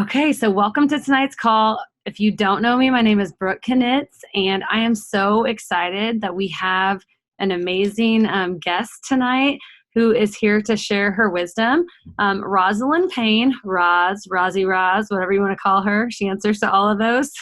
Okay, so welcome to tonight's call. If you don't know me, my name is Brooke Knitz, and I am so excited that we have an amazing guest tonight who is here to share her wisdom. Rosalind Payne, Rosie, whatever you want to call her. She answers to all of those.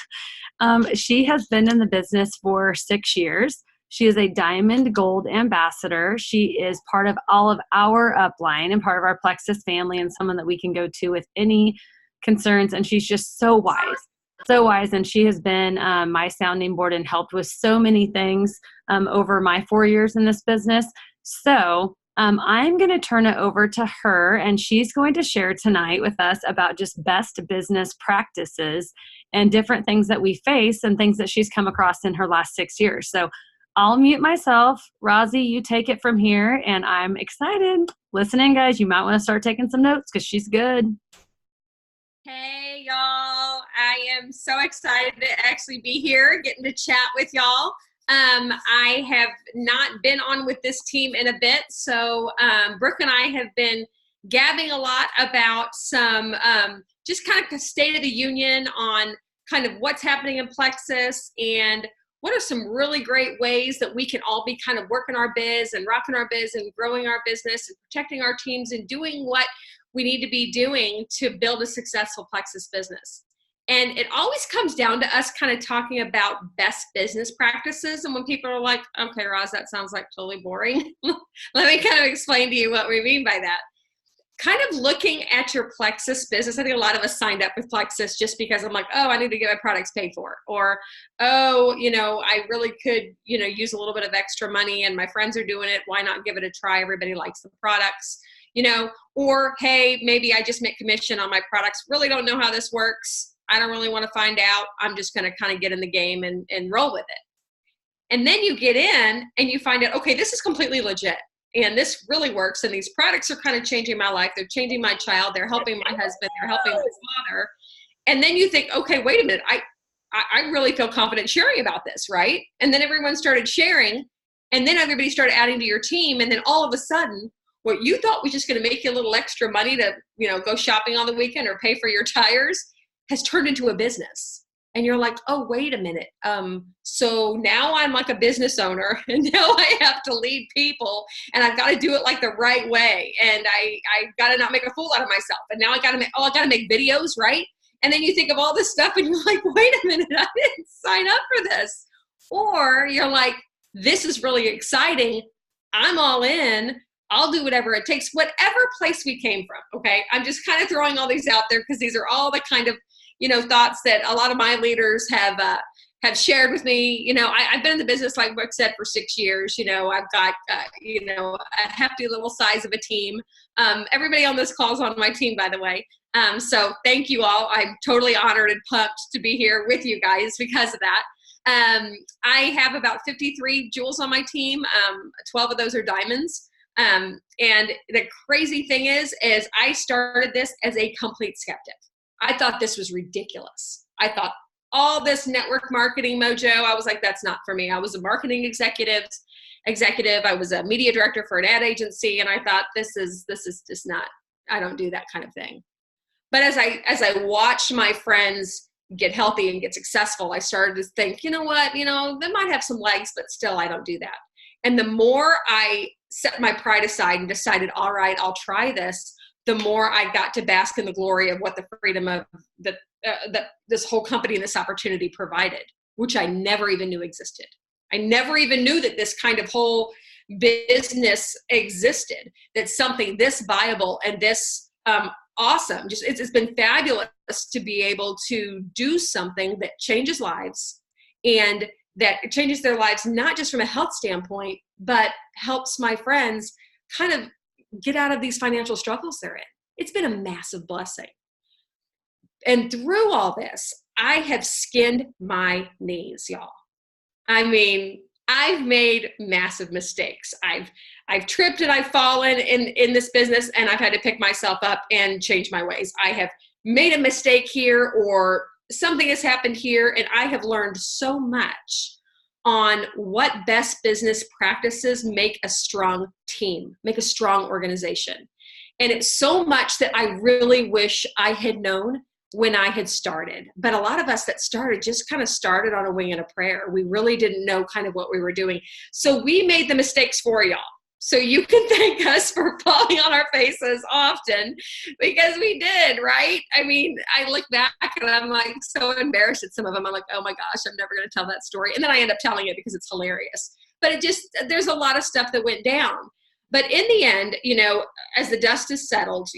She has been in the business for 6 years. She is a Diamond Gold Ambassador. She is part of all of our upline and part of our Plexus family and someone that we can go to with any concerns. And she's just so wise. And she has been my sounding board and helped with so many things over my 4 years in this business. So I'm going to turn it over to her, and she's going to share tonight with us about just best business practices and different things that we face and things that she's come across in her last 6 years. So I'll mute myself. Rosie, you take it from here, and I'm excited. Listen in, guys. You might want to start taking some notes because she's good. Hey, y'all. I am so excited to actually be here, getting to chat with y'all. I have not been on with this team in a bit, so Brooke and I have been gabbing a lot about some just kind of state of the union on kind of what's happening in Plexus and what are some really great ways that we can all be kind of working our biz and rocking our biz and growing our business and protecting our teams and doing what we need to be doing to build a successful Plexus business. And it always comes down to us kind of talking about best business practices. And when people are like, okay, Roz, that sounds like totally boring. Let me kind of explain to you what we mean by that. Kind of looking at your Plexus business. I think a lot of us signed up with Plexus just because I'm like, oh, I need to get my products paid for. Or, oh, I really could, use a little bit of extra money and my friends are doing it. Why not give it a try? Everybody likes the products, or, hey, maybe I just make commission on my products. Really don't know how this works. I don't really want to find out. I'm just going to kind of get in the game and roll with it. And then you get in and you find out, okay, this is completely legit. And this really works. And these products are kind of changing my life. They're changing my child. They're helping my husband. They're helping my father. And then you think, okay, wait a minute. I really feel confident sharing about this, right? And then everyone started sharing. And then everybody started adding to your team. And then all of a sudden, what you thought was just going to make you a little extra money to, go shopping on the weekend or pay for your tires has turned into a business. And you're like, oh, wait a minute. So now I'm like a business owner and now I have to lead people and I've got to do it like the right way. And I got to not make a fool out of myself. And now I got to make videos, right? And then you think of all this stuff and you're like, wait a minute, I didn't sign up for this. Or you're like, this is really exciting. I'm all in. I'll do whatever it takes, whatever place we came from. Okay. I'm just kind of throwing all these out there because these are all the kind of, thoughts that a lot of my leaders have shared with me. I've been in the business, like Brooke said, for 6 years. I've got, a hefty little size of a team. Everybody on this call is on my team, by the way. So thank you all. I'm totally honored and pumped to be here with you guys because of that. I have about 53 jewels on my team. 12 of those are diamonds. And the crazy thing is I started this as a complete skeptic. I thought this was ridiculous. I thought all this network marketing mojo, I was like, that's not for me. I was a marketing executive. I was a media director for an ad agency. And I thought this is just not, I don't do that kind of thing. But as I watched my friends get healthy and get successful, I started to think, you know what, they might have some legs, but still I don't do that. And the more I set my pride aside and decided, all right, I'll try this, the more I got to bask in the glory of what the freedom of this whole company and this opportunity provided, which I never even knew existed. I never even knew that this kind of whole business existed, that something this viable and this awesome, just it's been fabulous to be able to do something that changes lives and that changes their lives, not just from a health standpoint, but helps my friends kind of get out of these financial struggles they're in. It's been a massive blessing. And through all this, I have skinned my knees, y'all. I mean, I've made massive mistakes. I've tripped and I've fallen in this business, and I've had to pick myself up and change my ways. I have made a mistake here, or something has happened here, and I have learned so much on what best business practices make a strong team, make a strong organization. And it's so much that I really wish I had known when I had started. But a lot of us that started just kind of started on a wing and a prayer. We really didn't know kind of what we were doing. So we made the mistakes for y'all. So you can thank us for falling on our faces often, because we did, right? I mean, I look back and I'm like so embarrassed at some of them. I'm like, oh my gosh, I'm never going to tell that story. And then I end up telling it because it's hilarious. But there's a lot of stuff that went down. But in the end, as the dust is settled,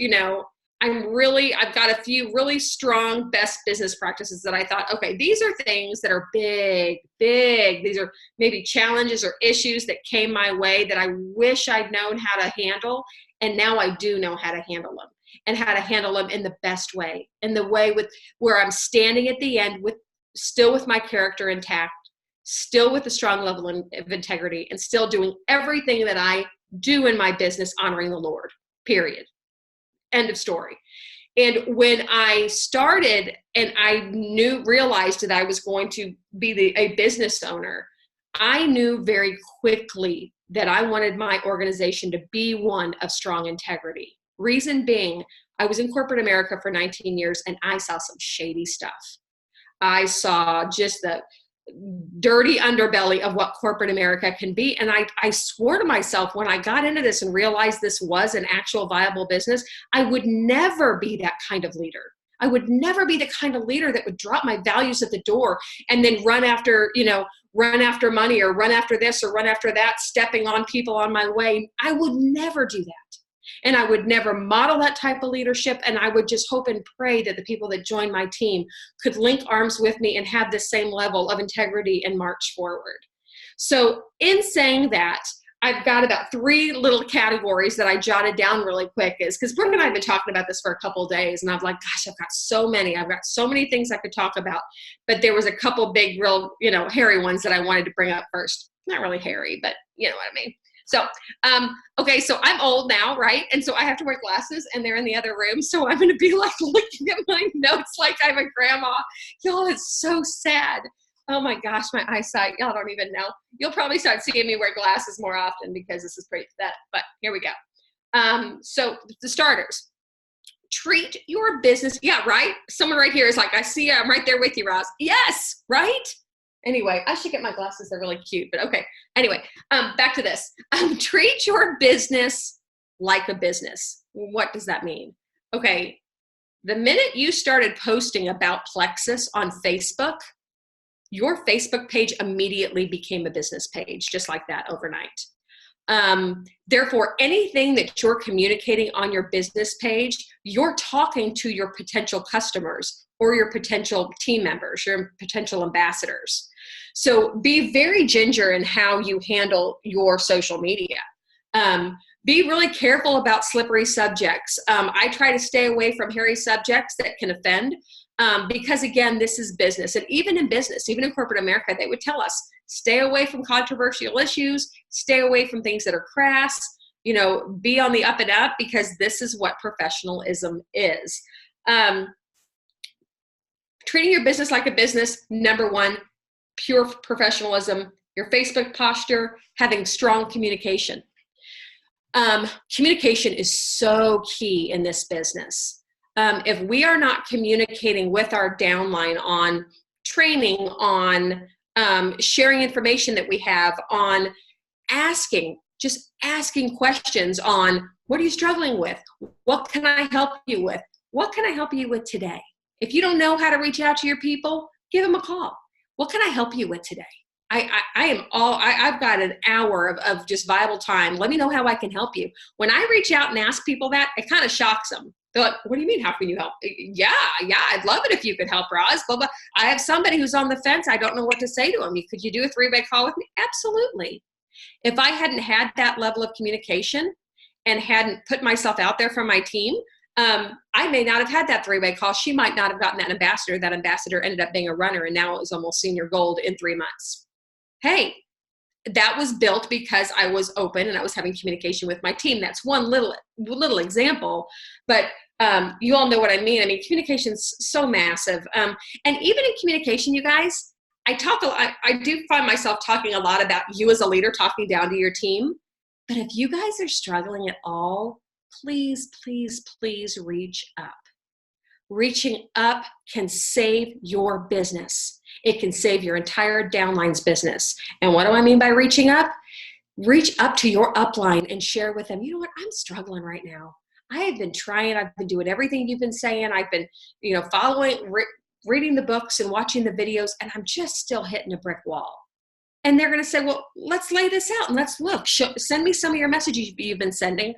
I've got a few really strong best business practices that I thought, okay, these are things that are big. These are maybe challenges or issues that came my way that I wish I'd known how to handle. And now I do know how to handle them, and how to handle them in the best way, in the way where I'm standing at the end still with my character intact, still with a strong level of integrity, and still doing everything that I do in my business, honoring the Lord, period. End of story. And when I started and I realized that I was going to be a business owner, I knew very quickly that I wanted my organization to be one of strong integrity. Reason being, I was in corporate America for 19 years and I saw some shady stuff. I saw just the dirty underbelly of what corporate America can be. And I swore to myself, when I got into this and realized this was an actual viable business, I would never be that kind of leader. I would never be the kind of leader that would drop my values at the door and then run after money, or run after this or run after that, stepping on people on my way. I would never do that. And I would never model that type of leadership. And I would just hope and pray that the people that joined my team could link arms with me and have the same level of integrity and march forward. So in saying that, I've got about 3 little categories that I jotted down really quick, because Brooke and I have been talking about this for a couple of days, and I'm like, gosh, I've got so many things I could talk about. But there was a couple big, real, hairy ones that I wanted to bring up first. Not really hairy, but you know what I mean. So, okay, so I'm old now, right? And so I have to wear glasses, and they're in the other room. So I'm going to be like looking at my notes like I'm a grandma. Y'all, it's so sad. Oh my gosh, my eyesight, y'all don't even know. You'll probably start seeing me wear glasses more often because this is pretty pathetic, but here we go. So the starters, treat your business. Yeah, right? Someone right here is like, I see you. I'm right there with you, Roz. Yes, right? Anyway, I should get my glasses. They're really cute, but okay. Anyway, back to this. Treat your business like a business. What does that mean? Okay, the minute you started posting about Plexus on Facebook, your Facebook page immediately became a business page, just like that, overnight. Therefore, anything that you're communicating on your business page, you're talking to your potential customers or your potential team members, your potential ambassadors. So be very ginger in how you handle your social media. Be really careful about slippery subjects. I try to stay away from hairy subjects that can offend, because again, this is business. And even in business, even in corporate America, they would tell us, stay away from controversial issues, stay away from things that are crass, be on the up and up, because this is what professionalism is. Treating your business like a business, number 1, pure professionalism, your Facebook posture, having strong communication. Communication is so key in this business. If we are not communicating with our downline on training, on sharing information that we have, on just asking questions on, what are you struggling with? What can I help you with? What can I help you with today? If you don't know how to reach out to your people, give them a call. What can I help you with today? I've got an hour of just viable time. Let me know how I can help you. When I reach out and ask people that, it kind of shocks them. They're like, what do you mean? How can you help? Yeah, I'd love it if you could help, Roz. Blah, blah. I have somebody who's on the fence. I don't know what to say to them. Could you do a 3-way call with me? Absolutely. If I hadn't had that level of communication and hadn't put myself out there for my team, I may not have had that 3-way call. She might not have gotten that ambassador. That ambassador ended up being a runner, and now it was almost senior gold in 3 months. Hey, that was built because I was open and I was having communication with my team. That's one little example, but you all know what I mean. I mean, communication's so massive. And even in communication, you guys, I do find myself talking a lot about you as a leader, talking down to your team. But if you guys are struggling at all, please, please, please reach up. Reaching up can save your business. It can save your entire downline's business. And what do I mean by reaching up? Reach up to your upline and share with them, you know what, I'm struggling right now. I have been trying, I've been doing everything you've been saying. I've been, following, reading the books and watching the videos, and I'm just still hitting a brick wall. And they're going to say, well, let's lay this out and let's look. Send me some of your messages you've been sending.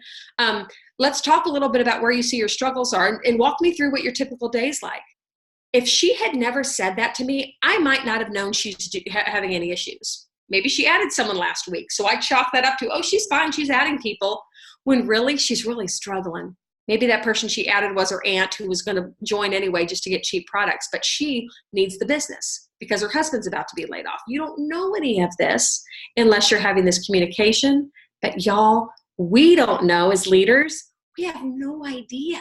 Let's talk a little bit about where you see your struggles are and walk me through what your typical day's like. If she had never said that to me, I might not have known she's having any issues. Maybe she added someone last week. So I chalk that up to, oh, she's fine. She's adding people, when really she's really struggling. Maybe that person she added was her aunt who was going to join anyway just to get cheap products, but she needs the business because her husband's about to be laid off. You don't know any of this unless you're having this communication. But y'all, we don't know as leaders. We have no idea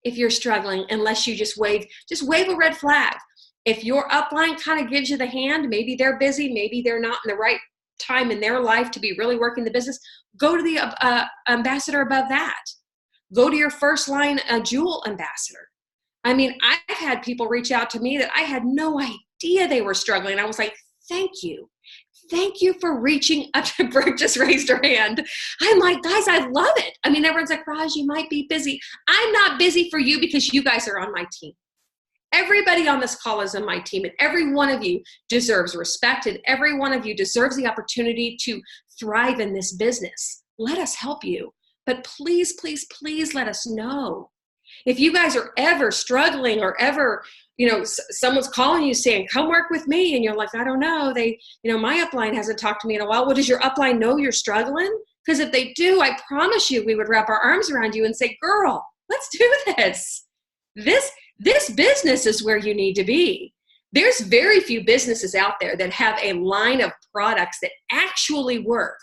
if you're struggling unless you just wave a red flag. If your upline kind of gives you the hand, maybe they're busy, maybe they're not in the right time in their life to be really working the business, go to the ambassador above that. Go to your first line jewel ambassador. I mean, I've had people reach out to me that I had no idea they were struggling. I was like, thank you. Thank you for reaching up to Brooke just raised her hand. I'm like, guys, I love it. I mean, everyone's like, Raj, you might be busy. I'm not busy for you because you guys are on my team. Everybody on this call is on my team, and every one of you deserves respect, and every one of you deserves the opportunity to thrive in this business. Let us help you. But please, please, please let us know. If you guys are ever struggling or ever, someone's calling you saying, come work with me, and you're like, I don't know, my upline hasn't talked to me in a while. Well, does your upline know you're struggling? Because if they do, I promise you we would wrap our arms around you and say, girl, let's do this. This business is where you need to be. There's very few businesses out there that have a line of products that actually work,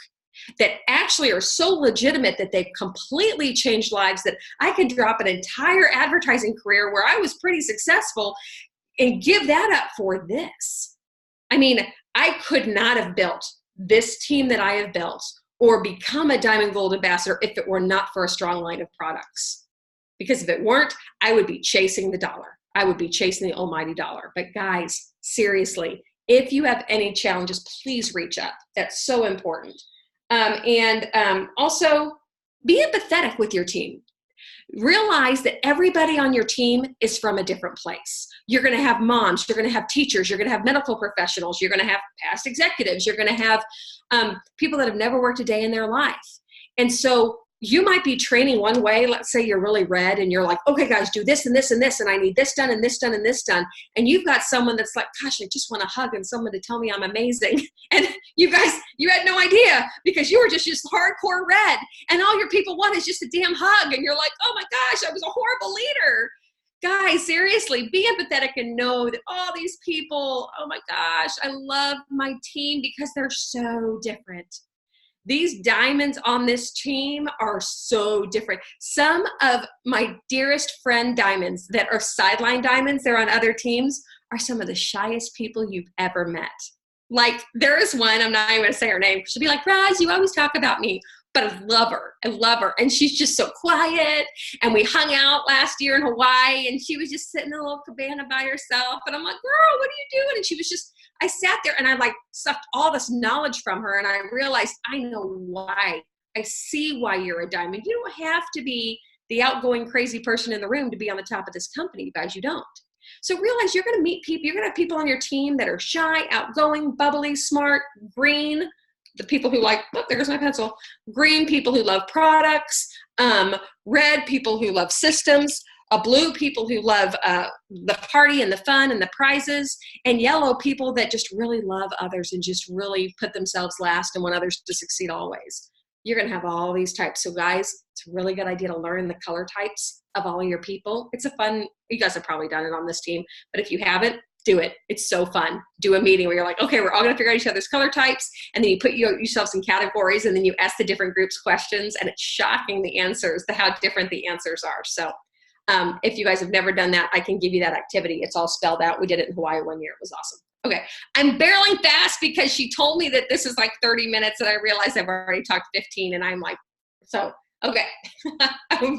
that actually are so legitimate that they've completely changed lives, that I could drop an entire advertising career where I was pretty successful and give that up for this. I mean, I could not have built this team that I have built or become a Diamond Gold ambassador if it were not for a strong line of products. Because if it weren't, I would be chasing the dollar. I would be chasing the almighty dollar. But guys, seriously, if you have any challenges, please reach up. That's so important. Also, be empathetic with your team. Realize that everybody on your team is from a different place. You're going to have moms, you're going to have teachers, you're going to have medical professionals, you're going to have past executives, you're going to have people that have never worked a day in their life. And so you might be training one way. Let's say you're really red and you're like, okay, guys, do this and this and this, and I need this done and this done and this done. And you've got someone that's like, gosh, I just want a hug and someone to tell me I'm amazing. And you guys, you had no idea because you were just hardcore red. And all your people want is just a damn hug. And you're like, oh my gosh, I was a horrible leader. Guys, seriously, be empathetic and know that all these people, oh my gosh, I love my team because they're so different. These diamonds on this team are so different. Some of my dearest friend diamonds that are sideline diamonds, they're on other teams, are some of the shyest people you've ever met. Like, there is one, I'm not even going to say her name. She'll be like, Roz, you always talk about me. But I love her. I love her. And she's just so quiet. And we hung out last year in Hawaii, and she was just sitting in a little cabana by herself. And I'm like, girl, what are you doing? And she was just, I sat there and I like sucked all this knowledge from her, and I realized I know why. I see why you're a diamond. You don't have to be the outgoing crazy person in the room to be on the top of this company, you guys. You don't. So realize you're going to meet people. You're going to have people on your team that are shy, outgoing, bubbly, smart, green. The people who like, oh, there's my pencil. Green people who love products. Red people who love systems. Blue people who love the party and the fun and the prizes, and yellow people that just really love others and just really put themselves last and want others to succeed always. You're going to have all these types. So guys, it's a really good idea to learn the color types of all of your people. It's a fun, you guys have probably done it on this team, but if you haven't, do it. It's so fun. Do a meeting where you're like, okay, we're all going to figure out each other's color types, and then you put yourselves in categories, and then you ask the different groups questions, and it's shocking the answers, how different the answers are. So if you guys have never done that, I can give you that activity. It's all spelled out. We did it in Hawaii one year. It was awesome. Okay. I'm barreling fast because she told me that this is like 30 minutes, and I realized I've already talked 15, and I'm like, so, okay.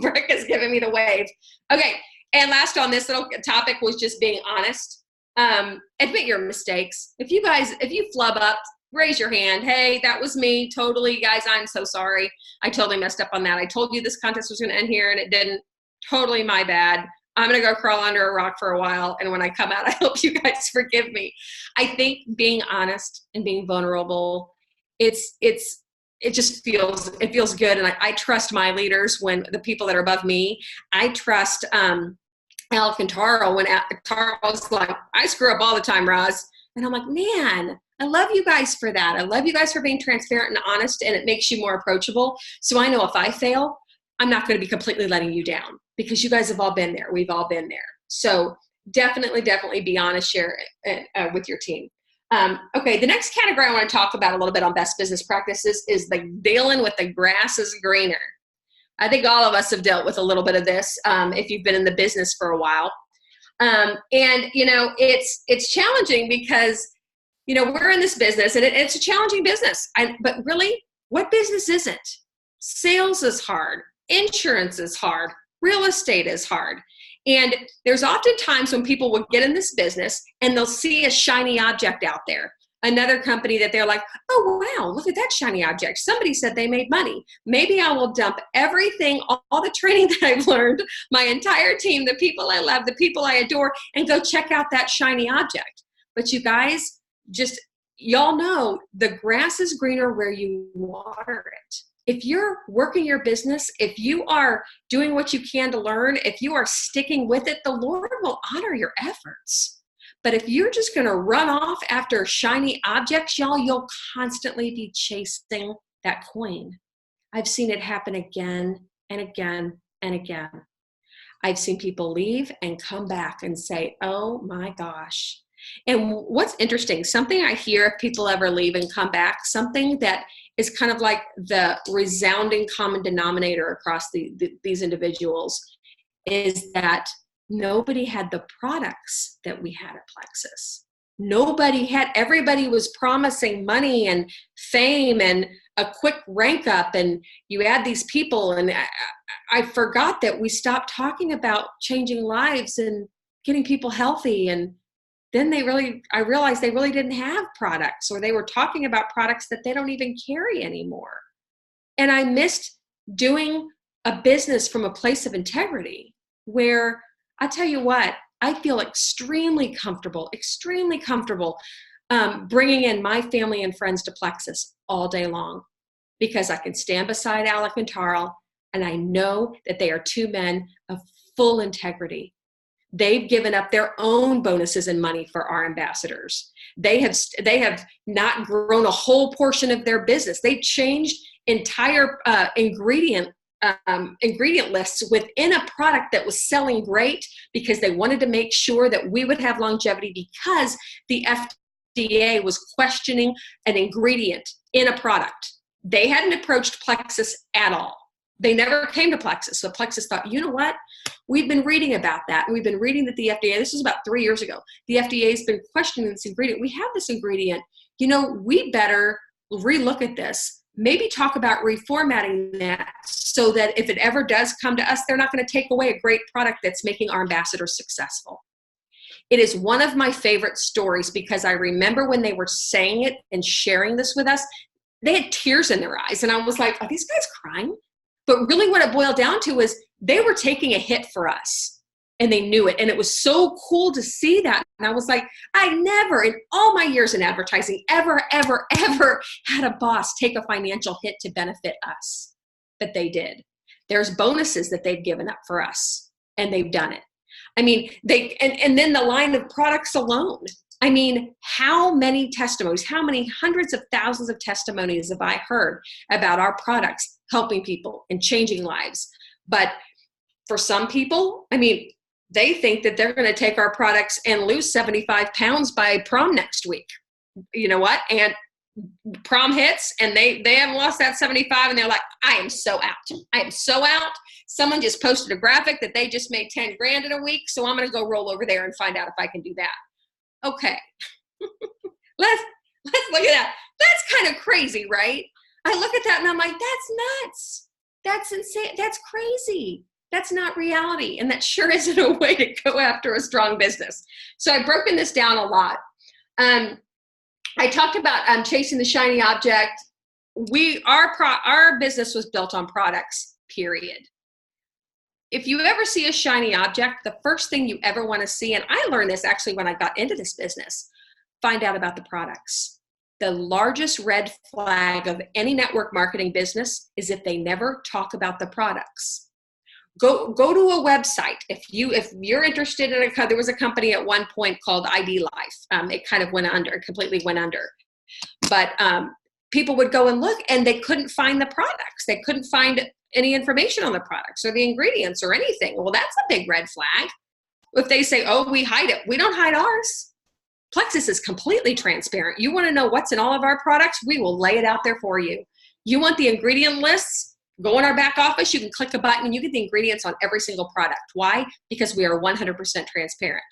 Brooke is giving me the wave. Okay. And last on this little topic was just being honest. Admit your mistakes. If you flub up, raise your hand. Hey, that was me. Totally, guys, I'm so sorry. I totally messed up on that. I told you this contest was going to end here and it didn't. Totally my bad. I'm going to go crawl under a rock for a while. And when I come out, I hope you guys forgive me. I think being honest and being vulnerable, it feels good. And I trust my leaders when the people that are above me. I trust Alec and Tara when Tara's like, I screw up all the time, Roz. And I'm like, man, I love you guys for that. I love you guys for being transparent and honest, and it makes you more approachable. So I know if I fail, I'm not going to be completely letting you down because you guys have all been there. We've all been there. So definitely be honest, share with your team. Okay, the next category I want to talk about a little bit on best business practices is the dealing with the grass is greener. I think all of us have dealt with a little bit of this if you've been in the business for a while. And, it's challenging because, we're in this business and it's a challenging business. But really, what business isn't? Sales is hard. Insurance is hard. Real estate is hard. And there's often times when people will get in this business and they'll see a shiny object out there. Another company that they're like, oh, wow, look at that shiny object. Somebody said they made money. Maybe I will dump everything, all the training that I've learned, my entire team, the people I love, the people I adore, and go check out that shiny object. But you guys, y'all know the grass is greener where you water it. If you're working your business, if you are doing what you can to learn, if you are sticking with it, the Lord will honor your efforts. But if you're just going to run off after shiny objects, y'all, you'll constantly be chasing that coin. I've seen it happen again and again and again. I've seen people leave and come back and say, oh my gosh. And what's interesting, something I hear if people ever leave and come back, something that is kind of like the resounding common denominator across these individuals is that nobody had the products that we had at Plexus. Everybody was promising money and fame and a quick rank up, and you add these people, and I forgot that we stopped talking about changing lives and getting people healthy. And then I realized they really didn't have products, or they were talking about products that they don't even carry anymore. And I missed doing a business from a place of integrity where I tell you what, I feel extremely comfortable bringing in my family and friends to Plexus all day long because I can stand beside Alec and Tarl, and I know that they are two men of full integrity. They've given up their own bonuses and money for our ambassadors. They have not grown a whole portion of their business. They changed entire ingredient lists within a product that was selling great because they wanted to make sure that we would have longevity because the FDA was questioning an ingredient in a product. They hadn't approached Plexus at all. They never came to Plexus. So Plexus thought, you know what? We've been reading about that. And we've been reading that the FDA, this was about 3 years ago, the FDA has been questioning this ingredient. We have this ingredient. We better relook at this. Maybe talk about reformatting that so that if it ever does come to us, they're not going to take away a great product that's making our ambassadors successful. It is one of my favorite stories because I remember when they were saying it and sharing this with us, they had tears in their eyes. And I was like, are these guys crying? But really what it boiled down to is they were taking a hit for us and they knew it. And it was so cool to see that. And I was like, I never in all my years in advertising ever had a boss take a financial hit to benefit us. But they did. There's bonuses that they've given up for us and they've done it. I mean, and then the line of products alone. I mean, how many testimonies, how many hundreds of thousands of testimonies have I heard about our products helping people and changing lives? But for some people, I mean, they think that they're going to take our products and lose 75 pounds by prom next week. You know what? And prom hits and they haven't lost that 75 and they're like, I am so out. I am so out. Someone just posted a graphic that they just made 10 grand in a week. So I'm going to go roll over there and find out if I can do that. Okay, let's look at that. That's kind of crazy, right? I look at that and I'm like, that's nuts. That's insane. That's crazy. That's not reality. And that sure isn't a way to go after a strong business. So I've broken this down a lot. I talked about chasing the shiny object. Our business was built on products, period. If you ever see a shiny object, the first thing you ever want to see, and I learned this actually when I got into this business, find out about the products. The largest red flag of any network marketing business is if they never talk about the products. Go to a website. If you're interested in there was a company at one point called ID Life. It kind of completely went under. But people would go and look, and they couldn't find the products. They couldn't find any information on the products or the ingredients or anything. Well, that's a big red flag. If they say, oh, we hide it, we don't hide ours. Plexus is completely transparent. You want to know what's in all of our products? We will lay it out there for you. You want the ingredient lists? Go in our back office. You can click a button and you get the ingredients on every single product. Why? Because we are 100% transparent.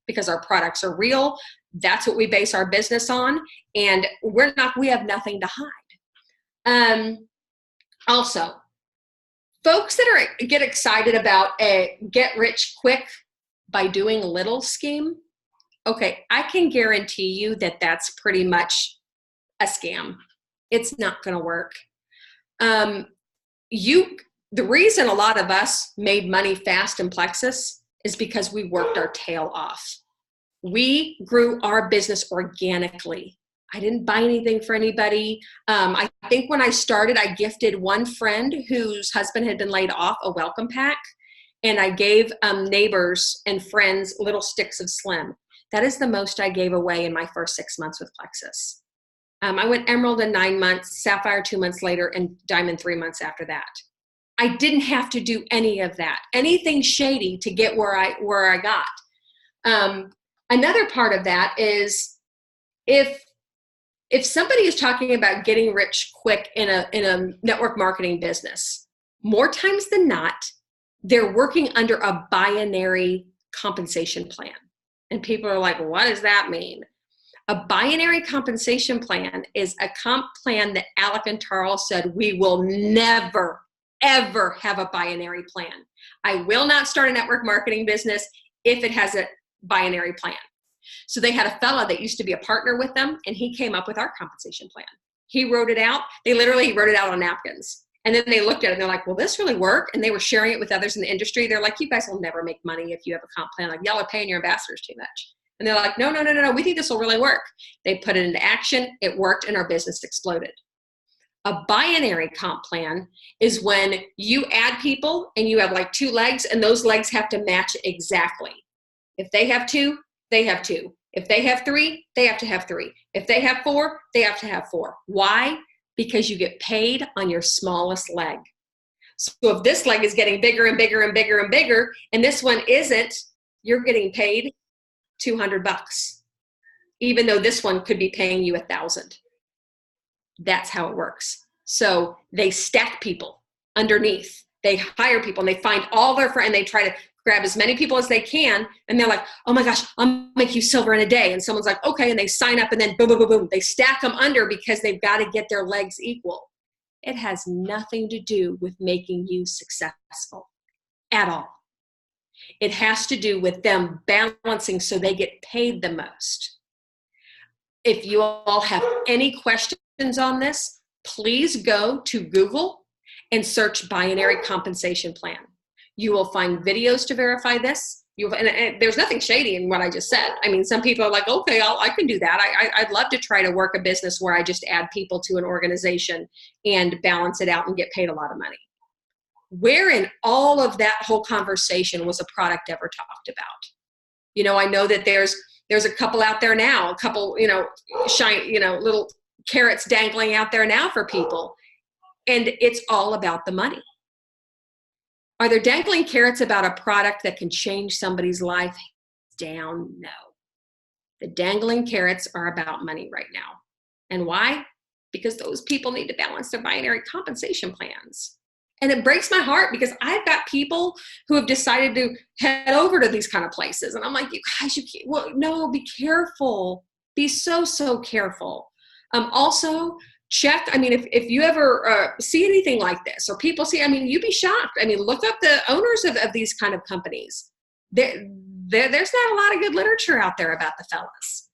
Because our products are real. That's what we base our business on. And we have nothing to hide. Also, folks that get excited about a get rich quick by doing little scheme, okay, I can guarantee you that that's pretty much a scam. It's not going to work. The reason a lot of us made money fast in Plexus is because we worked our tail off. We grew our business organically. I didn't buy anything for anybody. I think when I started, I gifted one friend whose husband had been laid off a welcome pack, and I gave neighbors and friends little sticks of Slim. That is the most I gave away in my first 6 months with Plexus. I went Emerald in 9 months, Sapphire 2 months later, and Diamond 3 months after that. I didn't have to do any of that, anything shady to get where I got. Another part of that is if somebody is talking about getting rich quick in a network marketing business, more times than not, they're working under a binary compensation plan. And people are like, what does that mean? A binary compensation plan is a comp plan that Alec and Charles said, we will never, ever have a binary plan. I will not start a network marketing business if it has a binary plan. So they had a fella that used to be a partner with them, and he came up with our compensation plan. He wrote it out. He wrote it out on napkins. And then they looked at it and they're like, will this really work? And they were sharing it with others in the industry. They're like, you guys will never make money if you have a comp plan. Like, y'all are paying your ambassadors too much. And they're like, no, we think this will really work. They put it into action. It worked, and our business exploded. A binary comp plan is when you add people and you have like 2 legs, and those legs have to match exactly. If they have 2, they have 2. If they have 3, they have to have 3. If they have 4, they have to have 4. Why? Because you get paid on your smallest leg. So if this leg is getting bigger and bigger and bigger and bigger, and this one isn't, you're getting paid $200, even though this one could be paying you $1,000. That's how it works. So they stack people underneath. They hire people, and they find all their friends, and they try to grab as many people as they can. And they're like, oh my gosh, I'll make you silver in a day. And someone's like, okay. And they sign up, and then boom, boom, boom, boom. They stack them under because they've got to get their legs equal. It has nothing to do with making you successful at all. It has to do with them balancing so they get paid the most. If you all have any questions on this, please go to Google and search binary compensation plan. You will find videos to verify this. And there's nothing shady in what I just said. I mean, some people are like, okay, I can do that. I'd love to try to work a business where I just add people to an organization and balance it out and get paid a lot of money. Where in all of that whole conversation was a product ever talked about? I know that there's a couple out there now, a couple, little carrots dangling out there now for people. And it's all about the money. Are there dangling carrots about a product that can change somebody's life? Down, no. The dangling carrots are about money right now. And why? Because those people need to balance their binary compensation plans. And it breaks my heart because I've got people who have decided to head over to these kind of places. And I'm like, you guys, you can't, no, be careful. Be so, so careful. Also, check. I mean, if you ever see anything like this, or people see, I mean, you'd be shocked. I mean, look up the owners of these kind of companies. There's not a lot of good literature out there about the fellas.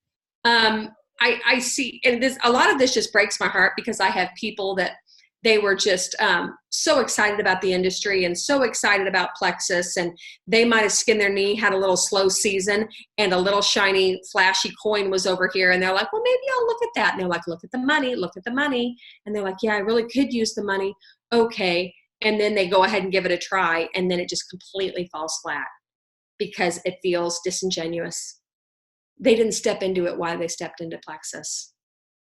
I see, and a lot of this just breaks my heart, because I have people that they were just so excited about the industry and so excited about Plexus, and they might have skinned their knee, had a little slow season, and a little shiny, flashy coin was over here, and they're like, well, maybe I'll look at that. And they're like, look at the money. And they're like, yeah, I really could use the money. Okay. And then they go ahead and give it a try, and then it just completely falls flat because it feels disingenuous. They didn't step into it while they stepped into Plexus.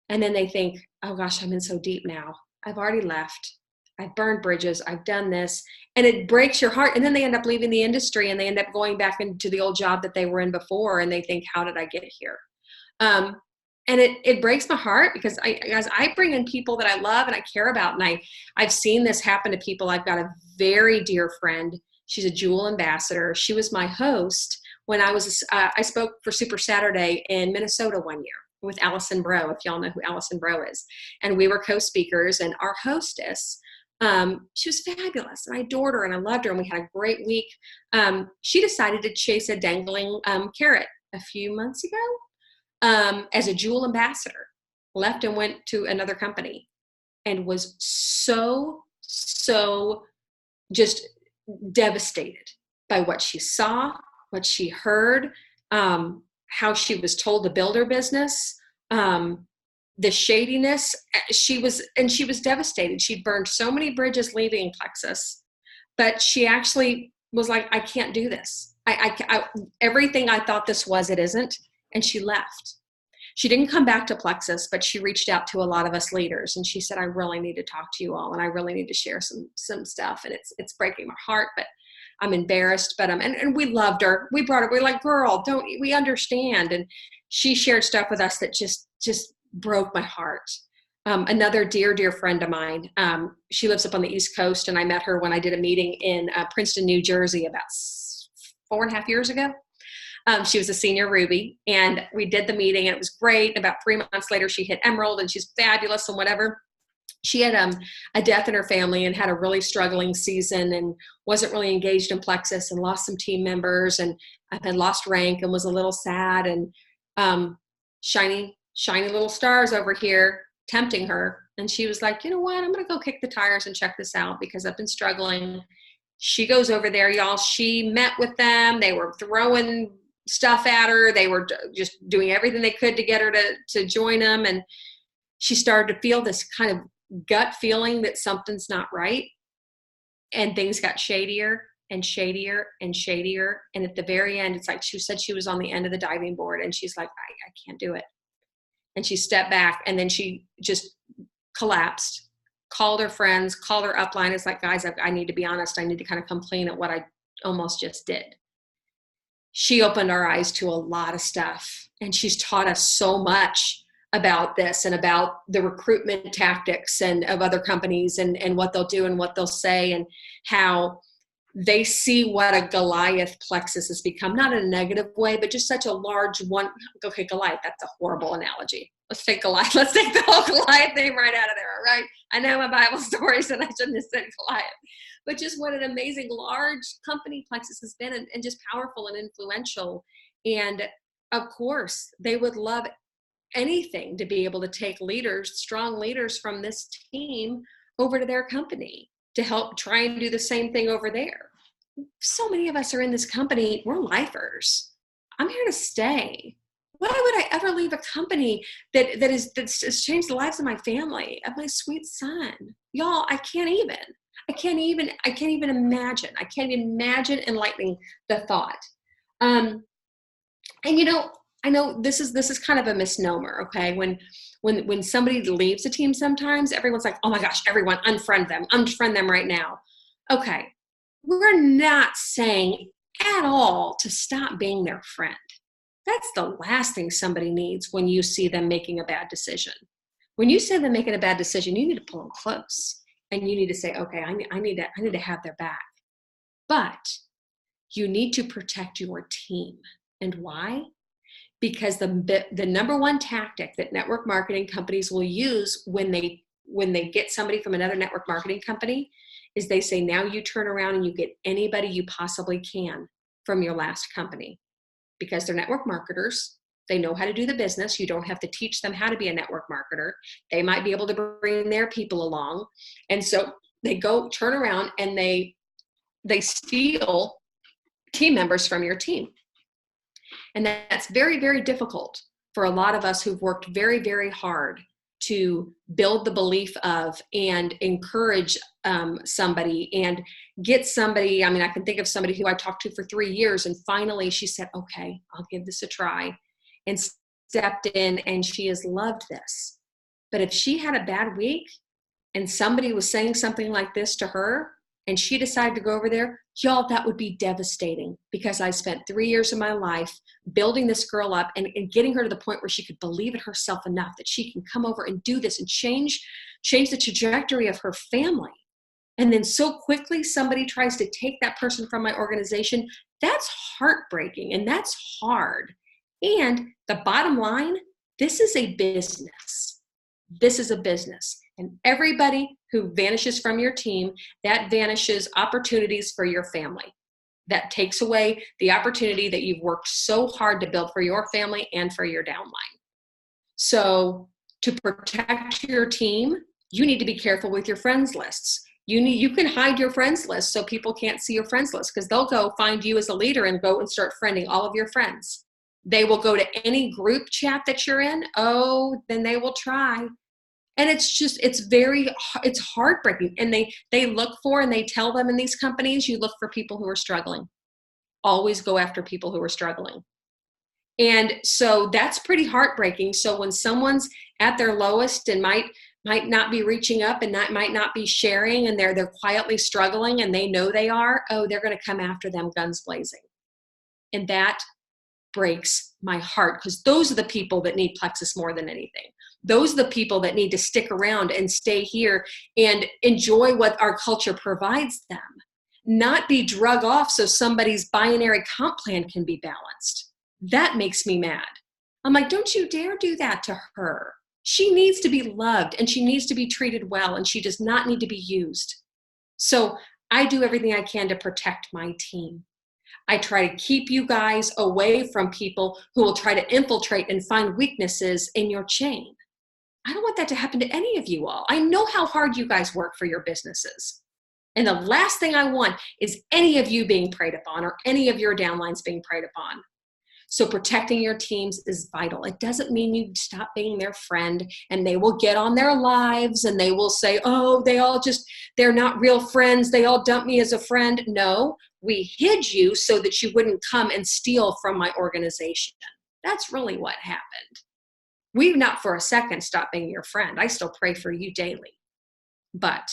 And then they think, oh gosh, I'm in so deep now. I've already left. I've burned bridges. I've done this. And it breaks your heart. And then they end up leaving the industry, and they end up going back into the old job that they were in before. And they think, how did I get here? And it breaks my heart, because I bring in people that I love and I care about. And I've seen this happen to people. I've got a very dear friend. She's a Jewel ambassador. She was my host when I spoke for Super Saturday in Minnesota one year with Allison Bro, if y'all know who Allison Bro is. And we were co-speakers, and our hostess, she was fabulous, and I adored her and I loved her, and we had a great week. She decided to chase a dangling carrot a few months ago as a Jewel ambassador, left and went to another company, and was so just devastated by what she saw, what she heard, how she was told to build her business, the shadiness. She was devastated. She'd burned so many bridges leaving Plexus, but she actually was like, I can't do this. I everything I thought this was, it isn't. And she left. She didn't come back to Plexus, but she reached out to a lot of us leaders, and she said, I really need to talk to you all, and I really need to share some stuff. And it's breaking my heart, but I'm embarrassed, but and we loved her. We brought her. We're like, girl, we understand. And she shared stuff with us that just broke my heart. Another dear friend of mine, she lives up on the East Coast, and I met her when I did a meeting in Princeton, New Jersey about 4.5 years ago. She was a senior Ruby, and we did the meeting, and it was great. About 3 months later, she hit Emerald, and she's fabulous and whatever. She had a death in her family and had a really struggling season, and wasn't really engaged in Plexus, and lost some team members, and had lost rank and was a little sad, and shiny little stars over here tempting her. And she was like, you know what? I'm going to go kick the tires and check this out, because I've been struggling. She goes over there, y'all. She met with them. They were throwing stuff at her. They were just doing everything they could to get her to join them. And she started to feel this kind of gut feeling that something's not right. And things got shadier and shadier and shadier. And at the very end, it's like she said she was on the end of the diving board, and she's like, I can't do it. And she stepped back, and then she just collapsed, called her friends, called her upline. It's like, guys, I need to be honest. I need to kind of complain at what I almost just did. She opened our eyes to a lot of stuff, and she's taught us so much about this and about the recruitment tactics and of other companies, and what they'll do and what they'll say, and how they see what a Goliath Plexus has become, not in a negative way, but just such a large one. Okay, Goliath, that's a horrible analogy. Let's take Goliath. Let's take the whole Goliath name right out of there, all right? I know my Bible stories, and I shouldn't have said Goliath. But just what an amazing large company Plexus has been, and just powerful and influential. And of course, they would love anything to be able to take leaders, strong leaders from this team over to their company to help try and do the same thing over there. So many of us are in this company. We're lifers. I'm here to stay. Why would I ever leave a company that's changed the lives of my family, of my sweet son? Y'all, I can't even imagine. I can't imagine enlightening the thought. And I know this is kind of a misnomer, okay? When somebody leaves a team, sometimes everyone's like, oh my gosh, everyone unfriend them right now. Okay, we're not saying at all to stop being their friend. That's the last thing somebody needs when you see them making a bad decision. When you see them making a bad decision, you need to pull them close, and you need to say, okay, I need to have their back. But you need to protect your team. And why? Because the number one tactic that network marketing companies will use when they when they get somebody from another network marketing company is they say, now you turn around and you get anybody you possibly can from your last company, because they're network marketers. They know how to do the business. You don't have to teach them how to be a network marketer. They might be able to bring their people along. And so they go turn around and they steal team members from your team. And that's very, very difficult for a lot of us who've worked very, very hard to build the belief of and encourage somebody and get somebody. I mean, I can think of somebody who I talked to for 3 years, and finally she said, okay, I'll give this a try, and stepped in, and she has loved this. But if she had a bad week and somebody was saying something like this to her and she decided to go over there, y'all, that would be devastating, because I spent 3 years of my life building this girl up and getting her to the point where she could believe in herself enough that she can come over and do this and change the trajectory of her family. And then so quickly somebody tries to take that person from my organization. That's heartbreaking and that's hard. And the bottom line, this is a business. This is a business. And everybody who vanishes from your team, that vanishes opportunities for your family. That takes away the opportunity that you've worked so hard to build for your family and for your downline. So to protect your team, you need to be careful with your friends lists. You can hide your friends list so people can't see your friends list, because they'll go find you as a leader and go and start friending all of your friends. They will go to any group chat that you're in. Oh, then they will try. And it's heartbreaking. And they look for, and they tell them in these companies, you look for people who are struggling. Always go after people who are struggling. And so that's pretty heartbreaking. So when someone's at their lowest and might not be reaching up and might not be sharing, and they're quietly struggling and they know they are, oh, they're going to come after them guns blazing. And that breaks my heart, because those are the people that need Plexus more than anything. Those are the people that need to stick around and stay here and enjoy what our culture provides them, not be drug off so somebody's binary comp plan can be balanced. That makes me mad. I'm like, don't you dare do that to her. She needs to be loved and she needs to be treated well, and she does not need to be used. So I do everything I can to protect my team. I try to keep you guys away from people who will try to infiltrate and find weaknesses in your chain. I don't want that to happen to any of you all. I know how hard you guys work for your businesses. And the last thing I want is any of you being preyed upon or any of your downlines being preyed upon. So protecting your teams is vital. It doesn't mean you stop being their friend and they will get on their lives and they will say, oh, they're not real friends. They all dumped me as a friend. No, we hid you so that you wouldn't come and steal from my organization. That's really what happened. We've not for a second stopped being your friend. I still pray for you daily. But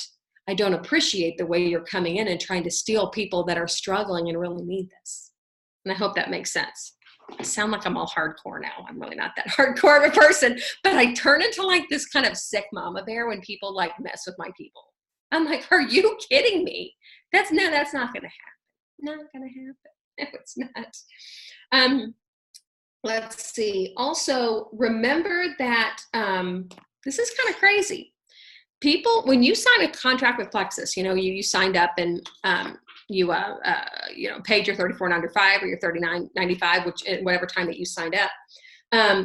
I don't appreciate the way you're coming in and trying to steal people that are struggling and really need this. And I hope that makes sense. I sound like I'm all hardcore now. I'm really not that hardcore of a person, but I turn into like this kind of sick mama bear when people like mess with my people. I'm like, are you kidding me? That's not going to happen. Not going to happen. No, it's not. Let's see. Also, remember that this is kind of crazy. People, when you sign a contract with Plexus, you signed up and you paid your $34.95 or your $39.95, which whatever time that you signed up.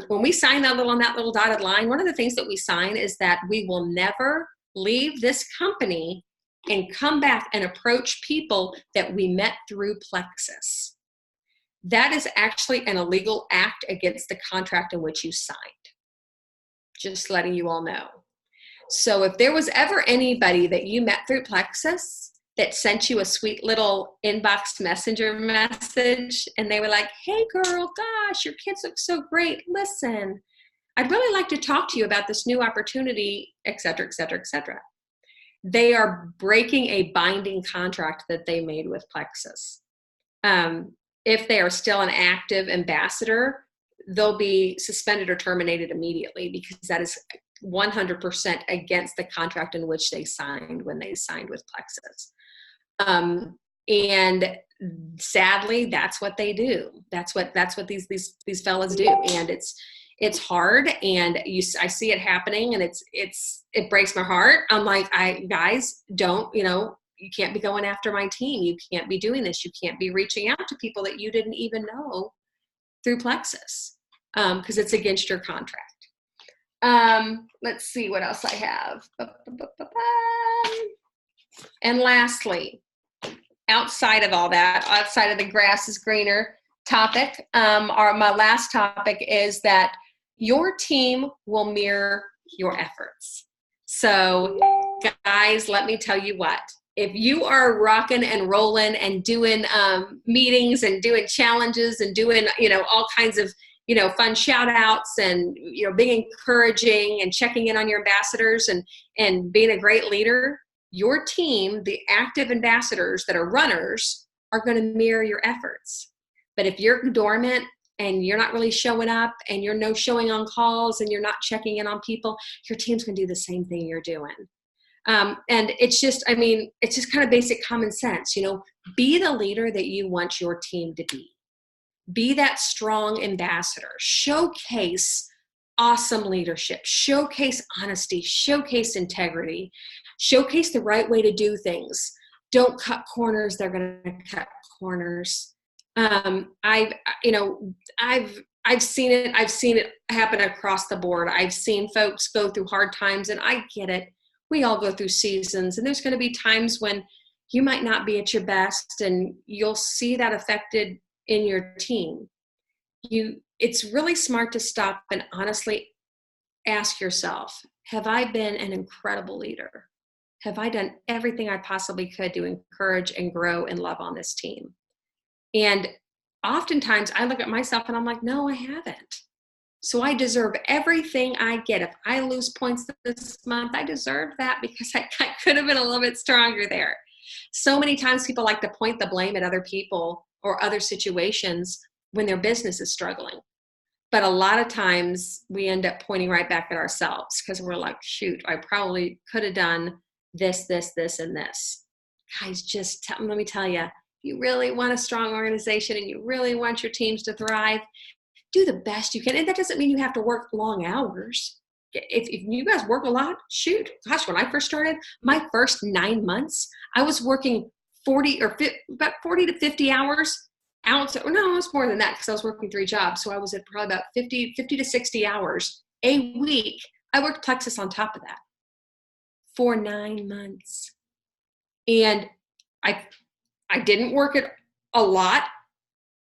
When we sign on that little dotted line, one of the things that we sign is that we will never leave this company and come back and approach people that we met through Plexus. That is actually an illegal act against the contract in which you signed. Just letting you all know. So if there was ever anybody that you met through Plexus that sent you a sweet little inbox messenger message and they were like, hey girl, gosh, your kids look so great. Listen, I'd really like to talk to you about this new opportunity, et cetera, et cetera, et cetera. They are breaking a binding contract that they made with Plexus. If they are still an active ambassador, they'll be suspended or terminated immediately, because that is 100% against the contract in which they signed when they signed with Plexus. And sadly, that's what they do. That's what these fellas do. And it's hard, and I see it happening, and it breaks my heart. I'm like, guys, don't, you can't be going after my team. You can't be doing this. You can't be reaching out to people that you didn't even know through Plexus, because it's against your contract. Let's see what else I have. And lastly, outside of all that, outside of the grass is greener topic, my last topic is that your team will mirror your efforts. So guys, let me tell you what, if you are rocking and rolling and doing meetings and doing challenges and doing, all kinds of, fun shout outs and, being encouraging and checking in on your ambassadors and being a great leader, your team, the active ambassadors that are runners, are going to mirror your efforts. But if you're dormant and you're not really showing up and you're no showing on calls and you're not checking in on people, your team's going to do the same thing you're doing. And it's just kind of basic common sense. Be the leader that you want your team to be. Be that strong ambassador. Showcase awesome leadership. Showcase honesty. Showcase integrity. Showcase the right way to do things. Don't cut corners. They're going to cut corners. I've seen it. I've seen it happen across the board. I've seen folks go through hard times, and I get it. We all go through seasons, and there's going to be times when you might not be at your best, and you'll see that affected in your team. It's really smart to stop and honestly ask yourself, have I been an incredible leader? Have I done everything I possibly could to encourage and grow and love on this team? And oftentimes I look at myself and I'm like, no, I haven't. So I deserve everything I get. If I lose points this month, I deserve that because I could have been a little bit stronger there. So many times people like to point the blame at other people or other situations when their business is struggling. But a lot of times we end up pointing right back at ourselves because we're like, shoot, I probably could have done this, this, this, and this. Guys, let me tell you, if you really want a strong organization and you really want your teams to thrive, do the best you can. And that doesn't mean you have to work long hours. If you guys work a lot, shoot. Gosh, when I first started, my first 9 months, I was working about 40 to 50 hours out. Or no, it was more than that because I was working 3 jobs. So I was at probably about 50 to 60 hours a week. I worked Plexus on top of that for 9 months. And I didn't work it a lot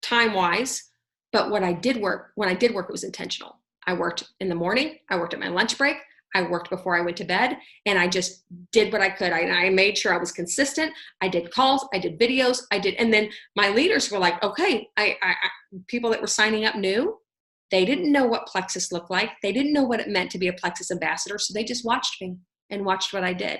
time-wise, but when I did work, it was intentional. I worked in the morning, I worked at my lunch break, I worked before I went to bed, and I just did what I could. I made sure I was consistent. I did calls, I did videos, and then my leaders were like, okay, people that were signing up knew. They didn't know what Plexus looked like. They didn't know what it meant to be a Plexus ambassador, so they just watched me and watched what I did.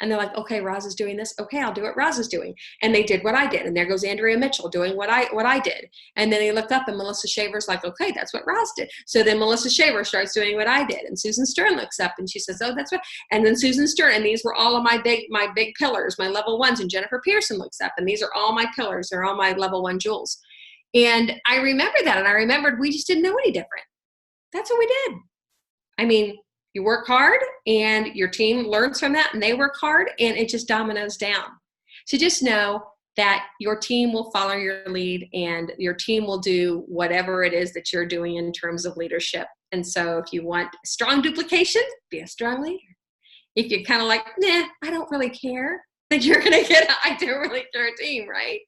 And they're like, okay, Roz is doing this. Okay, I'll do what Roz is doing. And they did what I did. And there goes Andrea Mitchell doing what I did. And then they looked up and Melissa Shaver's like, okay, that's what Roz did. So then Melissa Shaver starts doing what I did. And Susan Stern looks up and she says, oh, that's what. And then Susan Stern, and these were all of my big pillars, my level ones. And Jennifer Pearson looks up and these are all my pillars. They're all my level 1 jewels. And I remember that. And I remembered we just didn't know any different. That's what we did. I mean, you work hard and your team learns from that and they work hard and it just dominoes down. So just know that your team will follow your lead and your team will do whatever it is that you're doing in terms of leadership. And so if you want strong duplication, be a strong leader. If you're kind of like, nah, I don't really care, then you're going to get I don't really care team, right?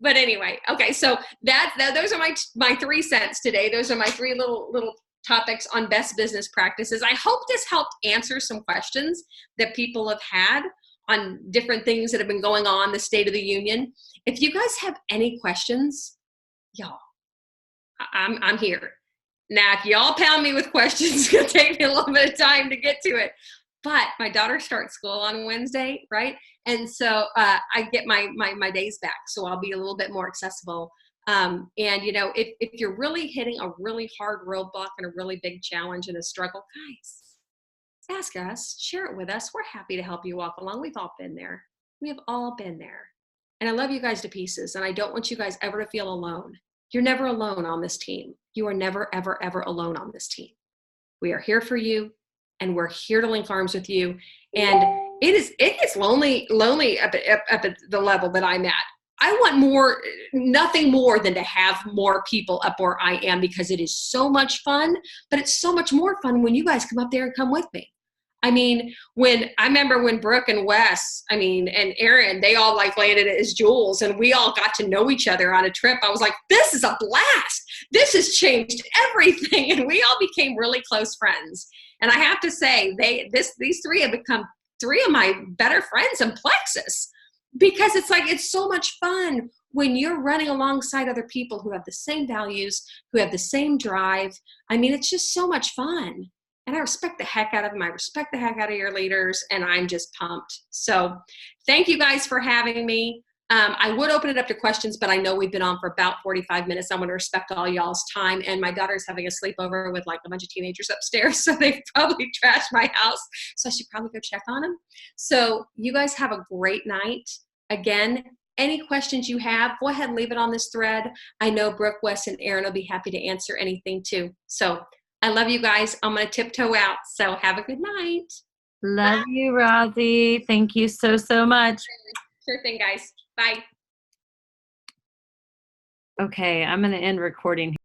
But anyway, okay, so those are my 3 cents today. Those are my 3 little topics on best business practices. I hope this helped answer some questions that people have had on different things that have been going on, the State of the Union. If you guys have any questions, y'all, I'm here. Now, if y'all pound me with questions, it's going to take me a little bit of time to get to it. But my daughter starts school on Wednesday, right? And so I get my days back, so I'll be a little bit more accessible. And, if you're really hitting a really hard roadblock and a really big challenge and a struggle, guys, ask us, share it with us. We're happy to help you walk along. We've all been there. We have all been there. And I love you guys to pieces. And I don't want you guys ever to feel alone. you're never alone on this team. You are never, ever, ever alone on this team. We are here for you, and we're here to link arms with you. And it gets lonely up at the level that I'm at. I want nothing more than to have more people up where I am, because it is so much fun, but it's so much more fun when you guys come up there and come with me. I mean, I remember when Brooke and Wes, and Aaron, they all like landed as Jules, and we all got to know each other on a trip. I was like, this is a blast. This has changed everything. And we all became really close friends. And I have to say, these three have become three of my better friends in Plexus, because it's so much fun when you're running alongside other people who have the same values, who have the same drive. It's just so much fun. And I respect the heck out of them. I respect the heck out of your leaders, and I'm just pumped. So thank you guys for having me. I would open it up to questions, but I know we've been on for about 45 minutes. I want to respect all y'all's time. And my daughter's having a sleepover with like a bunch of teenagers upstairs, so they've probably trashed my house. So I should probably go check on them. So you guys have a great night. Again, any questions you have, go ahead and leave it on this thread. I know Brooke, Wes, and Aaron will be happy to answer anything too. So I love you guys. I'm going to tiptoe out. So have a good night. Love you, Rosie. Thank you so, so much. Sure thing, guys. Bye. Okay, I'm going to end recording.